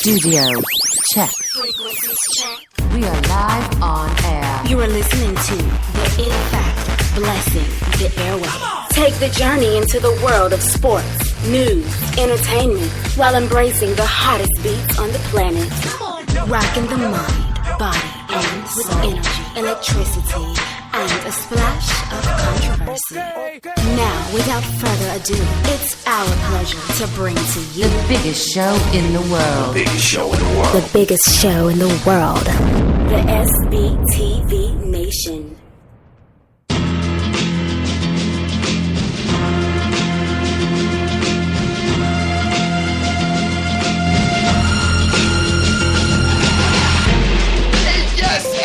Studio check. Frequencies check. We are live on air. You are listening to the In Fact Blessing the Airwaves. Take the journey into the world of sports, news, entertainment, while embracing the hottest beats on the planet. Rocking the mind, body, and with energy, electricity, and a splash of controversy. Now, without further ado, it's our pleasure to bring to you The biggest show in the world. The biggest show in the world. the biggest show in the world, the SBTV Nation.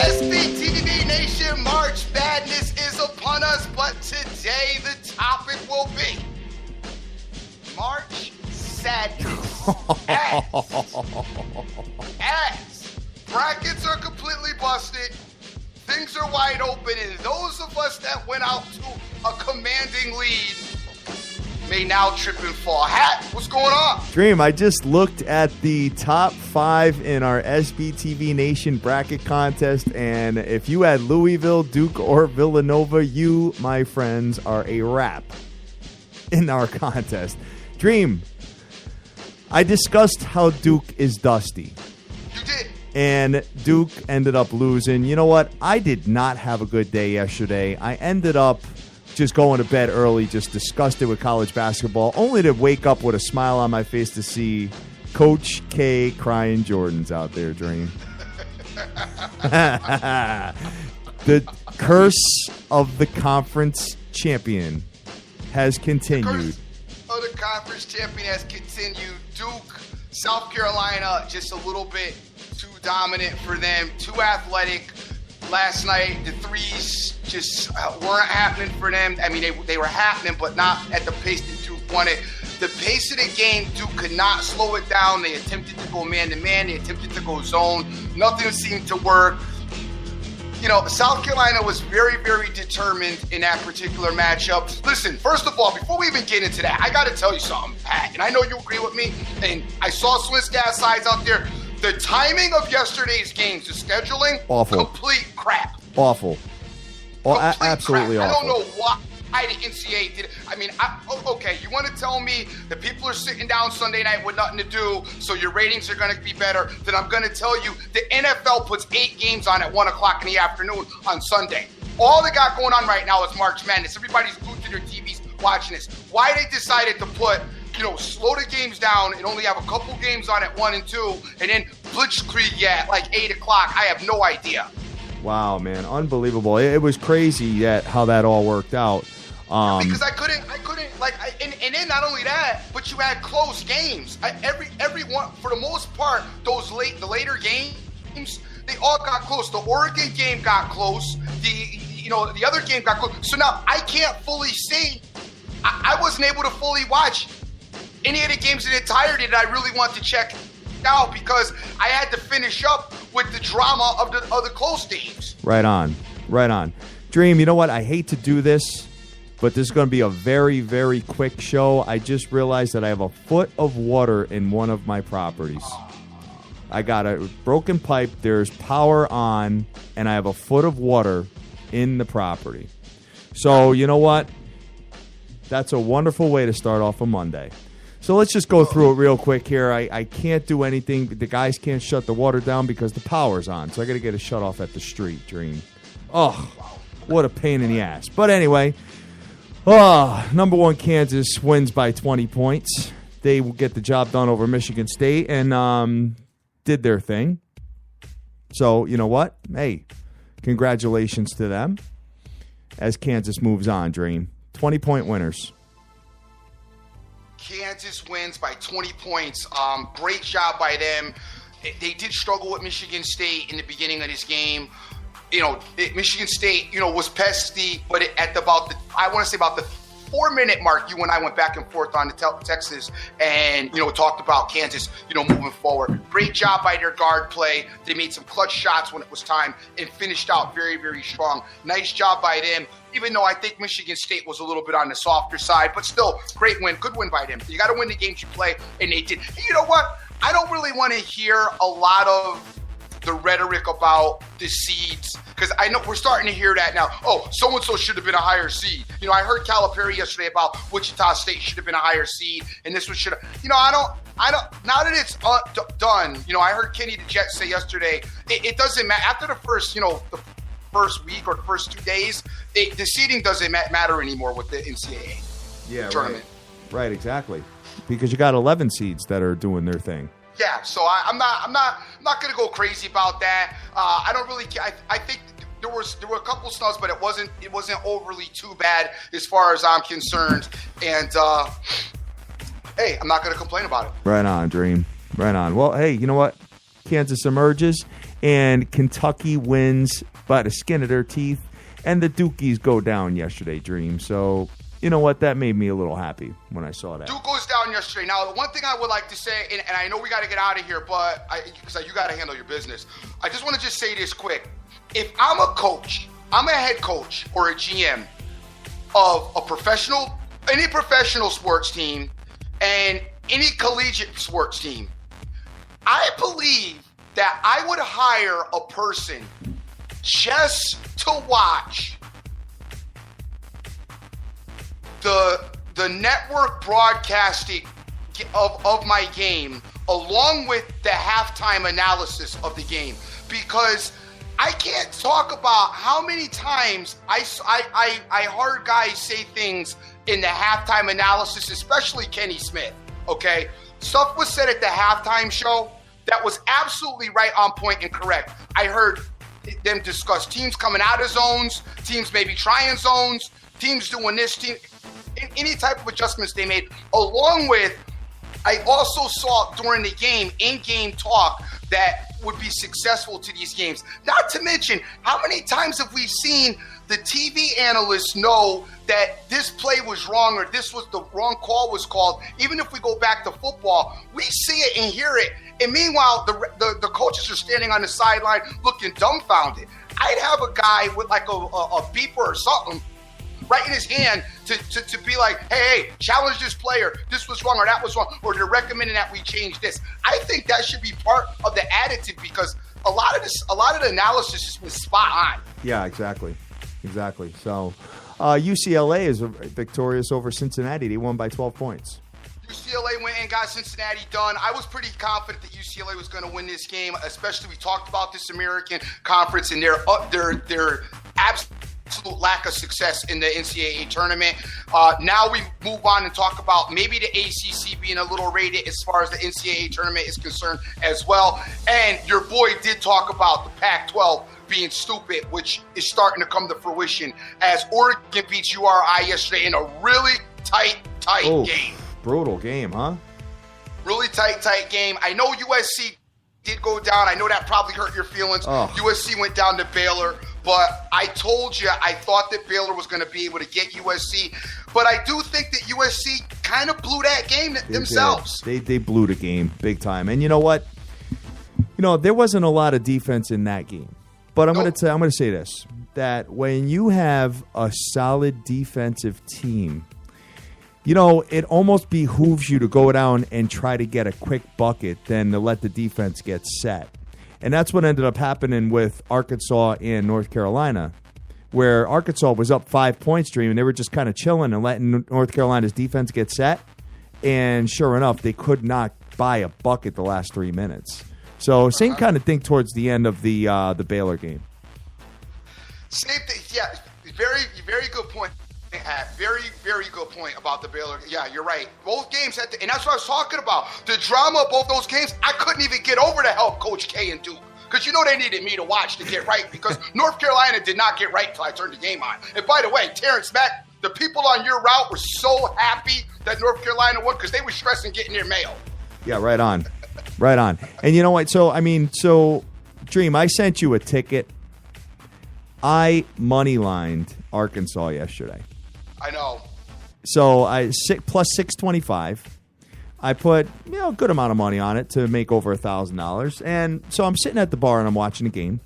SBTV Nation, March Madness is upon us, but today the topic will be March Sadness. As brackets are completely busted, things are wide open, and those of us that went out to a commanding lead may now trip and fall. Hat, what's going on? Dream, I just looked at the top 5 in our SBTV Nation bracket contest, and if you had Louisville, Duke, or Villanova, you, my friends, are a wrap in our contest. Dream, I discussed how Duke is dusty. You did. And Duke ended up losing. You know what? I did not have a good day yesterday. I ended up just going to bed early, just disgusted with college basketball, only to wake up with a smile on my face to see Coach K crying Jordans out there, Dream. The curse of the conference champion has continued. The conference champion has continued. Duke, South Carolina, just a little bit too dominant for them, too athletic. Last night, the threes just weren't happening for them. I mean, they were happening, but not at the pace that Duke wanted. The pace of the game, Duke could not slow it down. They attempted to go man-to-man. They attempted to go zone. Nothing seemed to work. You know, South Carolina was very, very determined in that particular matchup. Listen, first of all, before we even get into that, I got to tell you something, Pat, and I know you agree with me, and I saw Swiss gas sides out there. The timing of yesterday's games, the scheduling, awful. Complete crap. Awful. Absolutely crap. awful. I don't know why the NCAA did it. I mean, okay, you want to tell me that people are sitting down Sunday night with nothing to do, so your ratings are going to be better, then I'm going to tell you the NFL puts 8 games on at 1 o'clock in the afternoon on Sunday. All they got going on right now is March Madness. Everybody's glued to their TVs watching this. Why they decided to put, slow the games down and only have a couple games on at 1 and 2, and then blitzkrieg at like 8 o'clock. I have no idea. Wow, man, unbelievable! It was crazy how that all worked out. Because I couldn't, and then not only that, but you had close games. Every one, for the most part, the later games, they all got close. The Oregon game got close. The other game got close. So now I can't fully see. I wasn't able to fully watch any of the games in entirety that I really want to check out because I had to finish up with the drama of the close games. Right on. Dream, you know what? I hate to do this, but this is going to be a very, very quick show. I just realized that I have a foot of water in one of my properties. I got a broken pipe. There's power on, and I have a foot of water in the property. So, you know what? That's a wonderful way to start off a Monday. So let's just go through it real quick here. I can't do anything. The guys can't shut the water down because the power's on. So I got to get a shut off at the street, Dream. Oh, what a pain in the ass. But anyway, number 1 Kansas wins by 20 points. They will get the job done over Michigan State and did their thing. So you know what? Hey, congratulations to them as Kansas moves on, Dream. 20-point winners. Kansas wins by 20 points. Great job by them. They did struggle with Michigan State in the beginning of this game. Michigan State, was pesky, but at about the 4-minute mark, you and I went back and forth on the Texas and, talked about Kansas, moving forward. Great job by their guard play. They made some clutch shots when it was time and finished out very, very strong. Nice job by them, even though I think Michigan State was a little bit on the softer side, but still, great win. Good win by them. You got to win the games you play, and they did. And you know what? I don't really really want to hear a lot of the rhetoric about the seeds, because I know we're starting to hear that now. Oh, so-and-so should have been a higher seed. I heard Calipari yesterday about Wichita State should have been a higher seed, and this one should have. I don't, now that it's done, I heard Kenny the Jet say yesterday, it doesn't matter. After the first, the first week or the first 2 days, the seeding doesn't matter anymore with the NCAA tournament. Right, exactly. Because you got 11 seeds that are doing their thing. Yeah, so I'm not going to go crazy about that. I don't really care. I think there were a couple snubs, but it wasn't overly too bad as far as I'm concerned. And hey, I'm not going to complain about it. Right on, Dream. Right on. Well, hey, you know what? Kansas emerges, and Kentucky wins by the skin of their teeth, and the Dukies go down yesterday, Dream. So, you know what? That made me a little happy when I saw that. Duke goes down yesterday. Now, the one thing I would like to say, and I know we got to get out of here, but because you got to handle your business. I just want to just say this quick. If I'm a coach, I'm a head coach or a GM of any professional sports team and any collegiate sports team, I believe that I would hire a person just to watch the network broadcasting of my game along with the halftime analysis of the game, because I can't talk about how many times I heard guys say things in the halftime analysis, especially Kenny Smith, okay? Stuff was said at the halftime show that was absolutely right on point and correct. I heard them discuss teams coming out of zones, teams maybe trying zones, teams doing this, any type of adjustments they made, along with, I also saw during the game, in-game talk that would be successful to these games. Not to mention, how many times have we seen the TV analysts know that this play was wrong or this was the wrong call was called? Even if we go back to football, we see it and hear it. And meanwhile, the coaches are standing on the sideline looking dumbfounded. I'd have a guy with like a beeper or something right in his hand to be like, hey, challenge this player. This was wrong or that was wrong, or they're recommending that we change this. I think that should be part of the additive, because a lot of the analysis was spot on. Yeah, exactly. So UCLA is victorious over Cincinnati. They won by 12 points. UCLA went and got Cincinnati done. I was pretty confident that UCLA was going to win this game, especially we talked about this American Conference and their absolute lack of success in the NCAA tournament. Now we move on and talk about maybe the ACC being a little rated as far as the NCAA tournament is concerned as well. And your boy did talk about the Pac-12 being stupid, which is starting to come to fruition as Oregon beats URI yesterday in a really tight game. Brutal game, huh? Really tight game. I know USC did go down. I know that probably hurt your feelings. USC went down to Baylor, but I told you I thought that Baylor was going to be able to get USC. But I do think that USC kind of blew that game themselves. They blew the game big time. And you know what? There wasn't a lot of defense in that game. But I'm going to say this, that when you have a solid defensive team, it almost behooves you to go down and try to get a quick bucket than to let the defense get set. And that's what ended up happening with Arkansas and North Carolina, where Arkansas was up 5 points, Dream, and they were just kind of chilling and letting North Carolina's defense get set. And sure enough, they could not buy a bucket the last 3 minutes. So same kind of thing towards the end of the Baylor game. Same thing, yeah. Very, very good point. Very, very good point about the Baylor. Yeah, you're right. Both games had and that's what I was talking about. The drama of both those games, I couldn't even get over to help Coach K and Duke. Because they needed me to watch to get right, because North Carolina did not get right until I turned the game on. And by the way, Terrence Mack, the people on your route were so happy that North Carolina won because they were stressing getting their mail. Yeah, right on. Right on. And you know what? So, Dream, I sent you a ticket. I moneylined Arkansas yesterday. I know. So plus 625. I put a good amount of money on it to make over $1,000, and so I'm sitting at the bar and I'm watching the game,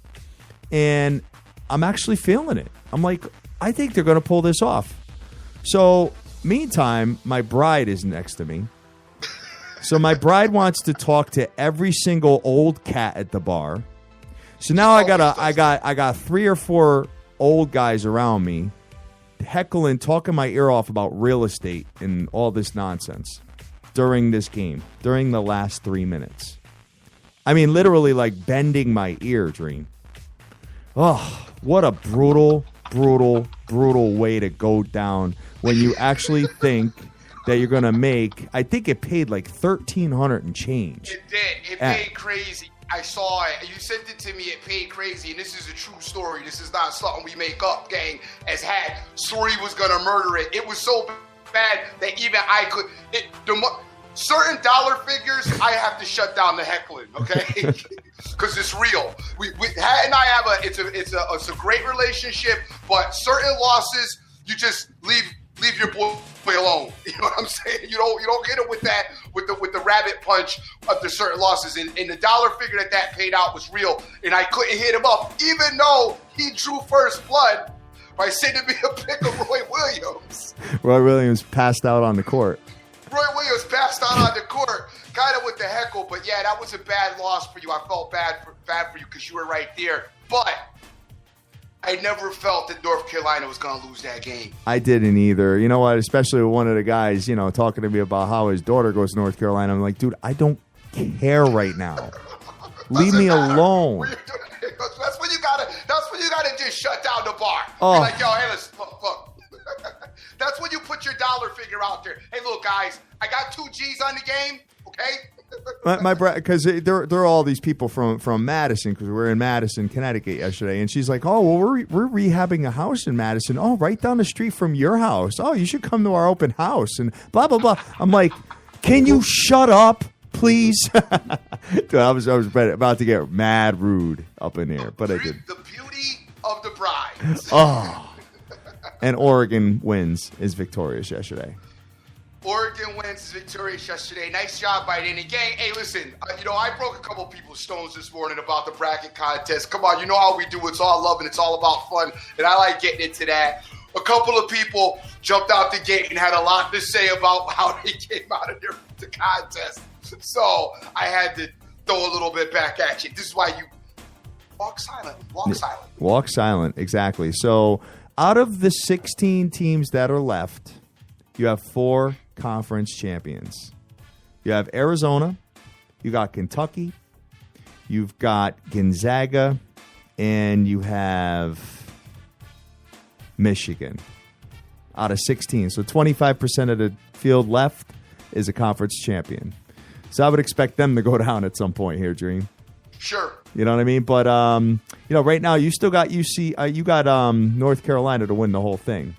and I'm actually feeling it. I'm like, I think they're going to pull this off. So meantime, my bride is next to me. So my bride wants to talk to every single old cat at the bar. So now I got 3 or 4 old guys around me heckling, talking my ear off about real estate and all this nonsense during this game, during the last 3 minutes. I mean, literally like bending my ear, Dream. Oh, what a brutal way to go down when you actually think that you're going to make, I think it paid like $1,300 and change. It did. It paid crazy. I saw it. You sent it to me. It paid crazy. And this is a true story. This is not something we make up, gang, as had Suri was going to murder it. It was so bad that even I could. Certain dollar figures, I have to shut down the heckling, okay? Because it's real. Hat and I have it's a great relationship, but certain losses, you just leave your boy alone. You know what I'm saying? You don't hit it with that with the rabbit punch of the certain losses. And the dollar figure that paid out was real, and I couldn't hit him up, even though he drew first blood by sending me a pic of Roy Williams. Roy Williams passed out on the court. Roy Williams passed out on the court, kind of with the heckle. But yeah, that was a bad loss for you. I felt bad for you because you were right there. But I never felt that North Carolina was going to lose that game. I didn't either. You know what? Especially with one of the guys, talking to me about how his daughter goes to North Carolina. I'm like, dude, I don't care right now. Leave me alone. That's when you gotta just shut down the bar. Oh. Be like, yo, hey, let's look. That's when you put your dollar figure out there. Hey, look, guys, I got 2 G's on the game, okay? My because there are all these people from Madison, because we were in Madison, Connecticut yesterday, and she's like, oh, well, we're rehabbing a house in Madison. Oh, right down the street from your house. Oh, you should come to our open house, and blah, blah, blah. I'm like, can you shut up, please? Dude, I was about to get mad rude up in here, but I did. The beauty of the bride. Oh. And Oregon is victorious yesterday. Oregon wins victorious yesterday. Nice job by Danny. Gang, hey, listen, I broke a couple people's stones this morning about the bracket contest. Come on, you know how we do. It's all love and it's all about fun, and I like getting into that. A couple of people jumped out the gate and had a lot to say about how they came out of the contest. So I had to throw a little bit back at you. This is why you walk silent. Walk silent. Walk silent, exactly. So out of the 16 teams that are left, you have 4 conference champions. You have Arizona, you got Kentucky, you've got Gonzaga, and you have Michigan out of 16. So 25% of the field left is a conference champion. So I would expect them to go down at some point here, Dream. Sure. You know what I mean? But right now you still got you got North Carolina to win the whole thing.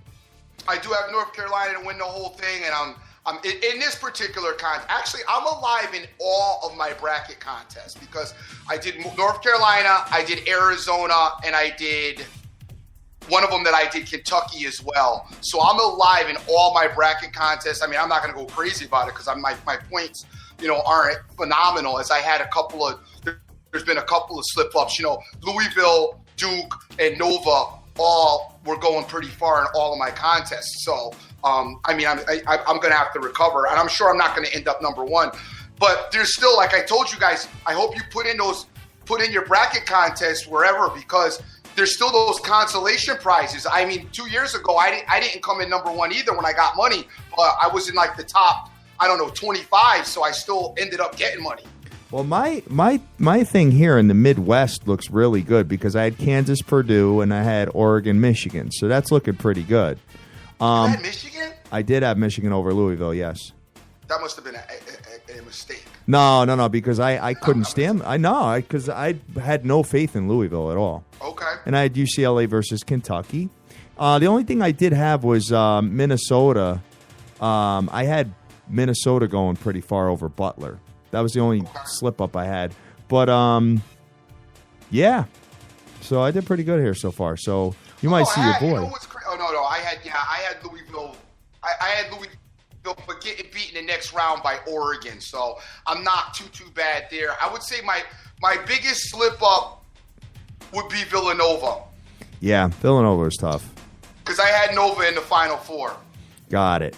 I do have North Carolina to win the whole thing, and I'm in this particular contest. Actually, I'm alive in all of my bracket contests because I did North Carolina, I did Arizona, and I did one of them that I did Kentucky as well. So I'm alive in all my bracket contests. I mean, I'm not going to go crazy about it because my points, aren't phenomenal. As I had there's been a couple of slip-ups. Louisville, Duke, and Nova all were going pretty far in all of my contests. So, I'm going to have to recover, and I'm sure I'm not going to end up number 1. But there's still, like I told you guys, I hope you put in your bracket contest wherever, because there's still those consolation prizes. I mean, 2 years ago, I didn't come in number 1 either when I got money, but I was in like the top, 25, so I still ended up getting money. Well, my thing here in the Midwest looks really good because I had Kansas, Purdue, and I had Oregon, Michigan. So that's looking pretty good. You had Michigan? I did have Michigan over Louisville, yes. That must have been a mistake. No, because I couldn't stand. Because I had no faith in Louisville at all. Okay. And I had UCLA versus Kentucky. The only thing I did have was Minnesota. I had Minnesota going pretty far over Butler. That was the only slip up I had. But yeah. So I did pretty good here so far. So you might see your boy. You know what's no. I had Louisville. I had Louisville, but getting beaten the next round by Oregon. So I'm not too bad there. I would say my biggest slip up would be Villanova. Yeah, Villanova is tough. Because I had Nova in the Final Four. Got it.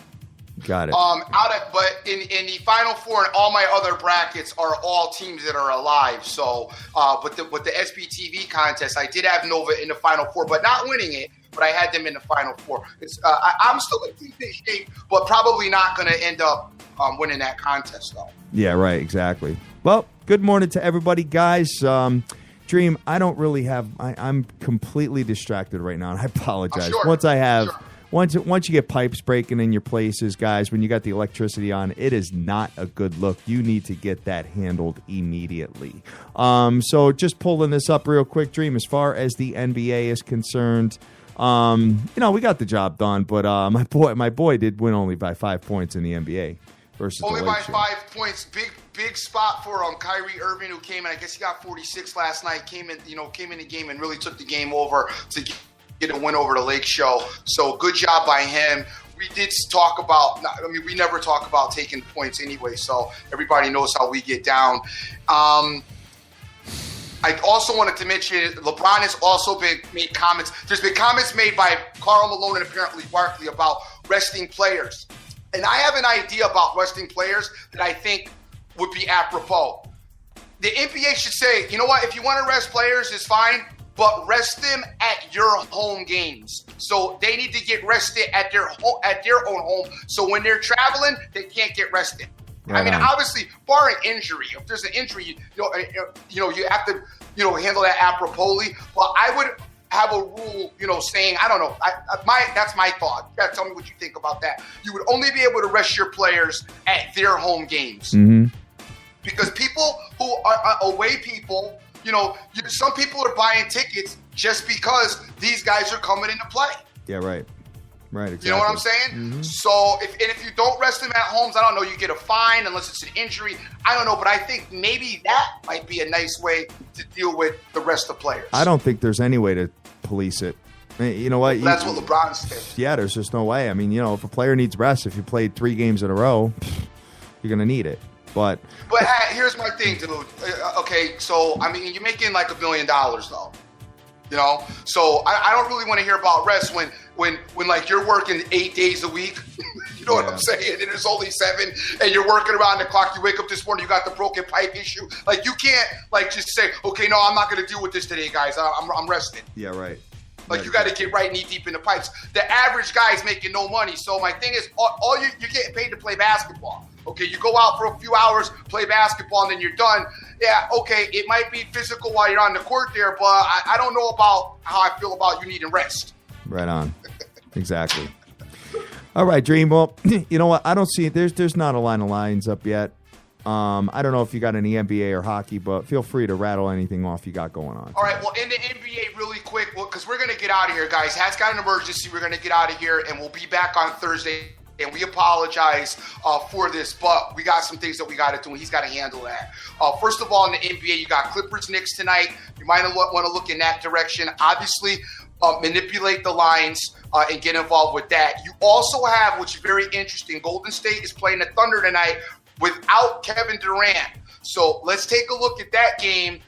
Got it. But in the Final Four and all my other brackets are all teams that are alive. So, but the SBTV contest, I did have Nova in the Final Four, but not winning it. But I had them in the Final Four. I'm still in decent shape, but probably not going to end up winning that contest, though. Yeah, right, exactly. Well, good morning to everybody, guys. Dream, I don't really have – I'm completely distracted right now, and I apologize. Sure. Once you get pipes breaking in your places, guys, when you got the electricity on, it is not a good look. You need to get that handled immediately. So just pulling this up real quick, Dream, as far as the NBA is concerned – we got the job done, but my boy did win only by 5 points in the NBA versus only the by Lakers. 5 points. Big spot for Kyrie Irving, who came in. I guess he got 46 last night. Came in the game and really took the game over to get a win over the Lake Show. So good job by him. We did talk about. We never talk about taking points anyway. So everybody knows how we get down. I also wanted to mention LeBron has also made comments. There's been comments made by Karl Malone and apparently Barkley about resting players. And I have an idea about resting players that I think would be apropos. The NBA should say, you know what, if you want to rest players, it's fine, but rest them at your home games. So they need to get rested at their own home. So when they're traveling, they can't get rested. Right. I mean, obviously, barring injury, if there's an injury, you have to, handle that aproposly. But I would have a rule, saying, I don't know, that's my thought. You gotta tell me what you think about that. You would only be able to rest your players at their home games. Mm-hmm. Because people who are away people, some people are buying tickets just because these guys are coming into play. Yeah, right. Right, exactly. You know what I'm saying? Mm-hmm. So if you don't rest them at homes, I don't know, you get a fine unless it's an injury. I don't know, but I think maybe that might be a nice way to deal with the rest of the players. I don't think there's any way to police it. You know what? That's what LeBron said. Yeah, there's just no way. I mean, if a player needs rest, if you played 3 games in a row, you're going to need it. But here's my thing, dude. Okay, so, you're making like $1 billion, though. So I don't really want to hear about rest when like you're working 8 days a week. You know what I'm saying? And there's only 7, and you're working around the clock. You wake up this morning, you got the broken pipe issue. Like you can't just say, okay, no, I'm not going to deal with this today, guys. I'm resting. Yeah, right. Like you got to get right knee deep in the pipes. The average guy is making no money. So my thing is, all you're getting paid to play basketball. Okay, you go out for a few hours, play basketball, and then you're done. Yeah, okay, it might be physical while you're on the court there, but I don't know about how I feel about you needing rest. Right on. Exactly. All right, Dream. Well, you know what? I don't see there's not a line of lines up yet. I don't know if you got any NBA or hockey, but feel free to rattle anything off you got going on. All right, well, in the NBA really quick, because we're going to get out of here, guys. Has got an emergency. We're going to get out of here, and we'll be back on Thursday. And we apologize for this, but we got some things that we got to do, and he's got to handle that. First of all, in the NBA, you got Clippers-Knicks tonight. You might want to look in that direction. Obviously, manipulate the lines and get involved with that. You also have, which is very interesting, Golden State is playing the Thunder tonight without Kevin Durant. So let's take a look at that game.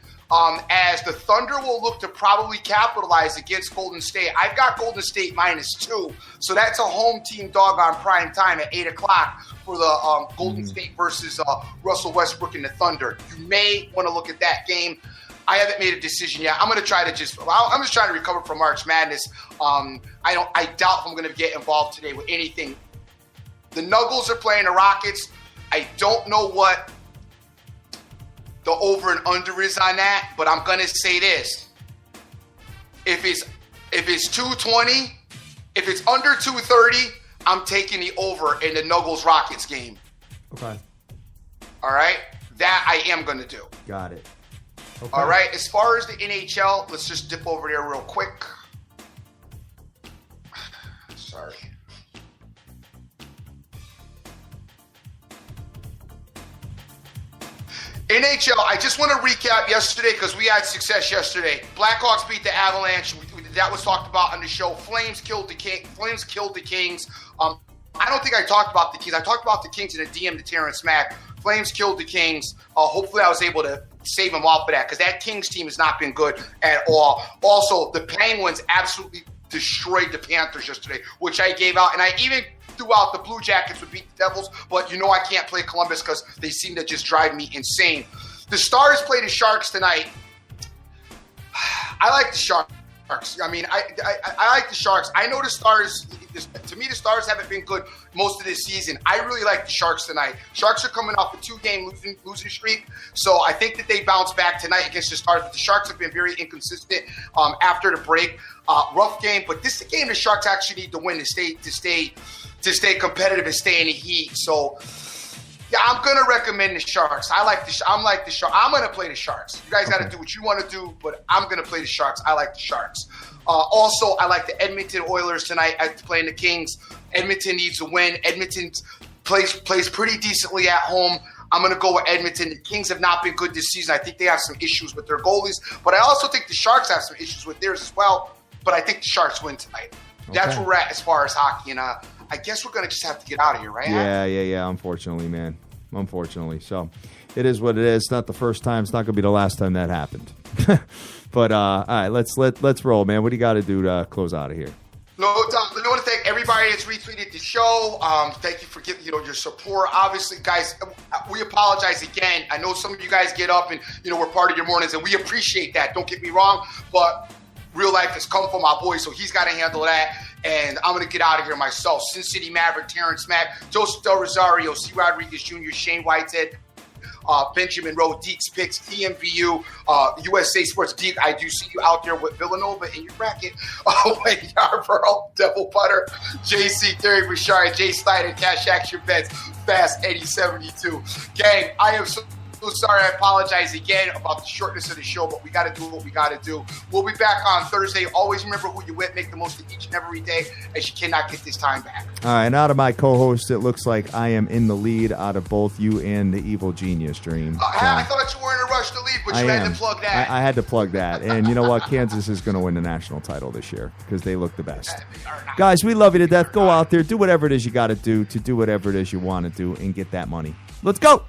As the Thunder will look to probably capitalize against Golden State. I've got Golden State -2, so that's a home team dog on prime time at 8 o'clock for the Golden State versus Russell Westbrook and the Thunder. You may want to look at that game. I haven't made a decision yet. I'm just trying to recover from March Madness. I doubt I'm going to get involved today with anything. The Nuggles are playing the Rockets. I don't know what the over and under is on that, but I'm gonna say this: if it's 220, if it's under 230, I'm taking the over in the Nuggles Rockets game. Okay. All right, that I am gonna do. Got it. Okay. All right. As far as the NHL, let's just dip over there real quick. Sorry. NHL, I just want to recap yesterday because we had success yesterday. Blackhawks beat the Avalanche. That was talked about on the show. Flames killed the Kings. I don't think I talked about the Kings. I talked about the Kings in a DM to Terrence Mack. Flames killed the Kings. Hopefully I was able to save them off of that because that Kings team has not been good at all. Also, the Penguins absolutely destroyed the Panthers yesterday, which I gave out. And I even threw out the Blue Jackets would beat the Devils, but I can't play Columbus because they seem to just drive me insane. The Stars play the Sharks tonight. I like the Sharks. I mean, I like the Sharks. I know the Stars, to me, the Stars haven't been good most of this season. I really like the Sharks tonight. Sharks are coming off a 2-game losing streak, so I think that they bounce back tonight against the Stars. But the Sharks have been very inconsistent after the break. Rough game, but this is a game the Sharks actually need to win to stay competitive and stay in the heat. So, yeah, I'm gonna recommend the Sharks. I'm like the Sharks. I'm gonna play the Sharks. You guys got to do what you want to do, but I'm gonna play the Sharks. I like the Sharks. Also, I like the Edmonton Oilers tonight after playing the Kings. Edmonton needs a win. Edmonton plays pretty decently at home. I'm going to go with Edmonton. The Kings have not been good this season. I think they have some issues with their goalies, but I also think the Sharks have some issues with theirs as well. But I think the Sharks win tonight. That's where we're at as far as hockey, and I guess we're going to just have to get out of here, right? Yeah. Unfortunately, man. So it is what it is. It's not the first time. It's not going to be the last time that happened. But all right, let's roll, man. What do you got to do to close out of here? No, Tom, I want to thank everybody that's retweeted the show. Thank you for giving your support. Obviously, guys, we apologize again. I know some of you guys get up and we're part of your mornings, and we appreciate that. Don't get me wrong, but real life has come from my boy, so he's got to handle that. And I'm going to get out of here myself. Sin City Maverick, Terrence Mack, Joseph Del Rosario, C. Rodriguez Jr., Shane Whitehead, Benjamin Rowe, Deeks Picks, TMVU, USA Sports. Deek, I do see you out there with Villanova in your bracket. Wayne Yarborough, Devil Putter, JC, Terry Bouchard, Jay Snyder, Cash Action Bets, Fast Eddie 72. Gang, I am so sorry. I apologize again about the shortness of the show, but we got to do what we got to do. We'll be back on Thursday. Always remember who you with. Make the most of each and every day, as you cannot get this time back. All right, and out of my co-host, it looks like I am in the lead out of both you and the Evil Genius, Dream. I thought you were in a rush to leave, but you had to plug that. I had to plug that. And you know what? Kansas is going to win the national title this year because they look the best. Guys, we love you to death. Go out there. Do whatever it is you got to do whatever it is you want to do and get that money. Let's go.